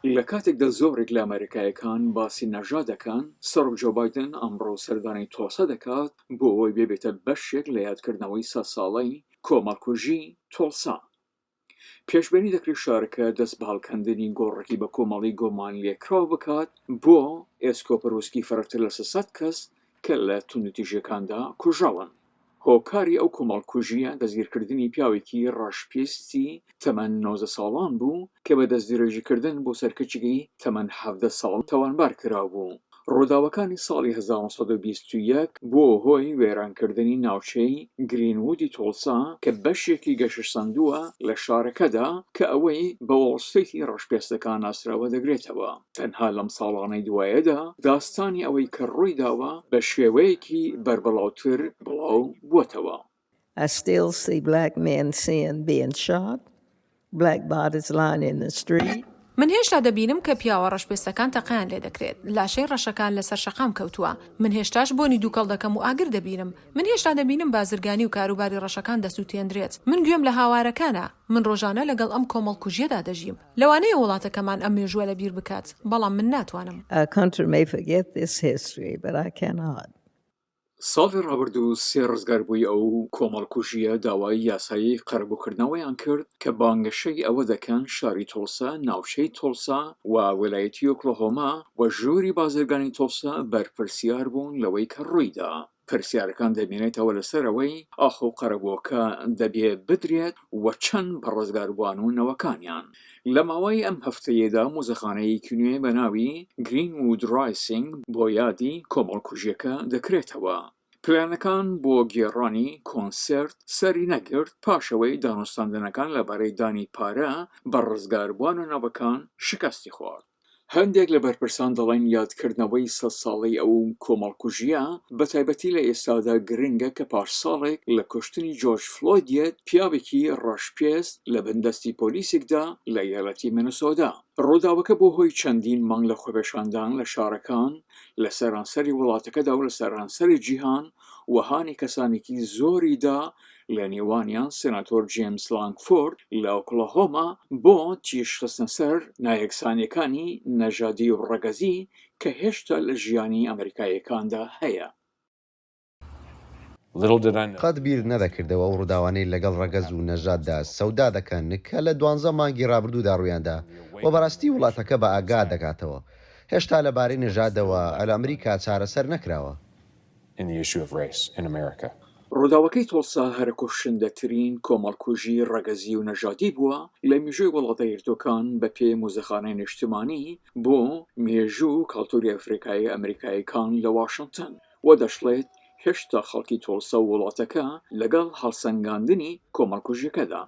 لە کاتێکدا زۆرێک لە ئەمریکایەکان باسی نەژاد دەکەن، سەرۆک جۆ بایدن ئەمڕۆ سەردانی تۆلسا دەکات بۆ ئەوەی ببێتە بەشێک لە یادکردنەوەی 100 ساڵەی کۆمەڵکوژی تۆلسا. پێشبینی دەکرێت شارەکە دەست بە هەڵکەندنی گۆڕێکی بە کۆمەڵی گۆمان لێکراو بکات بۆ ئێسکۆپەرۆسکی فەرەرتر لە 300 کەس کە لە توندوتیژەکاندا کوژراون. هۆکاری ئەو کۆمەڵکوژیە دەستگیرکردنی پیاوێکی ڕەشپێستی تەمەن 19 ساڵان بوو کە بە دەستدرێژیکردن بۆ سەرکەچێکی تەمەن 17 ساڵ تەوانبار کرابوو. ڕووداوەکانی ساڵی 1921 بۆ هۆی وێرانکردنی ناوچەی گرینوودی تۆلسا کە بەشێکی گەشەسەندووە لە شارەکەدا کە ئەوەی بە وۆڵستریتی ڕەشپێستەکان ناسراوە دەگرێتەوە. تەنها لەم ساڵانەی دوایەدا داستانی ئەوەی کە ڕوویداوە بە شێوەیەکی بربڵاوتر بڵاو بووەتەوە. I still see black men being shot, black bodies lying in the street. من هێشتا دەبینم کە پیاوە ڕەشپێستەکان تەقیان لێ دەکرێت، لاشەی ڕەشەکان لەسەر شەقام کەوتووە. من هێشتاش بۆنی دووکەڵ دەکەم و ئاگر دەبینم. من هێشتا دەبینم بازرگانی و کاروباری ڕەشەکان دەسووتێنرێت. من گوێم لە هاوارەکانە. من ڕۆژانە لەگەڵ ئەم کۆمەڵکوژیەدا دەژیم. لەوانەیە وڵاتەکەمان ئەم مێژووە لە بیر بکات، بەڵام من ناتوانم. Our country may forget this history, but I cannot. ساڵی ڕابردوو 3 ڕزگاربووی ئەو کۆمەڵکوژیە داوای یاسایی قەرەبووکردنەوەیان کرد کە بانگەشەی ئەوە دەکەن شاری تۆلسا، ناوچەی تۆلسا و ویلایەتی ئۆکلاهۆما و ژووری بازرگانی تۆلسا بەرپرسیار بوون لەوەی کە ڕوویدا. پرسیارەکان دەبینێتەوە لەسەرەوەی ئاخۆ قەرەبووەکە دەبێ بدرێت و چەند بە ڕزگاربووان و نەوەکانیان. لە ماوەی ئەم هەفتەیەدا مۆزەخانەیەکی نوێ بە ناوی گرینوود رایسینگ بۆ یادی کۆمەڵکوژیەکە دەکرێتەوە. پلانەکان بۆ گێڕانی کۆنسرت سەری نەگرت پاشەوەی دانوستاندنەکان لەبارەی دانی پارە بە ڕزگاربووان و نەوەکان شکستی خوارد. هەندێک لە بەرپرسان دەڵێن یادکردنەوەی 100 ساڵەی ئەو کۆمەڵکوژیە بەتایبەتی لە ئێستادا گرنگە کە پاش ساڵێک لە کوشتنی جۆرج فلۆیدیەت پیاوێکی ڕەشپێست لە بەندەستی پۆلیسێکدا لە ایالەتی مینەسۆتا. ڕووداوەکە بۆ هۆی چەندین مانگ لە خۆپێشاندان لە شارەکان لە سەرانسەری وڵاتەکەدا و لە سەرانسەری جیهان و هانی کەسانێکی زۆریدا لە نێوانیان سێناتۆر جێمس لانگفۆرد لە ئۆکلاهۆما بۆ تیژخستنە سەر نایەکسانیەکانی نەژادی و ڕەگەزی کە هێشتا لە ژیانی ئەمریکایەکاندا هەیە. قەت بیر نەدەکردەوە و ڕووداوانەی لەگەڵ ڕەگەز و نەژاددا سەودا دەکەن کە لە 12 مانگی ڕابردوودا ڕوویاندا و بەڕاستی وڵاتەکە بە ئاگا دەکاتەوە. هێشتا لەبارەی نەژادەوە لە ئەمریکا چارەسەر نەکراوە. ڕووداوەکەی تۆلسا هەرە کوشندەترین کۆمەڵکوژی ڕەگەزی و نەژادی بووە لە مێژووی وڵاتە یەکگرتووەکان بە پێی مۆزەخانەی نیشتیمانی بۆ مێژوو کاڵتوری ئەفریقایی ئەمریکایەکان لە واشنگتن و دەشڵێت هێشتا خەڵکی تۆلسا و وڵاتەکە لەگەڵ هەڵسەنگاندنی کۆمەڵکوژیەکەدا.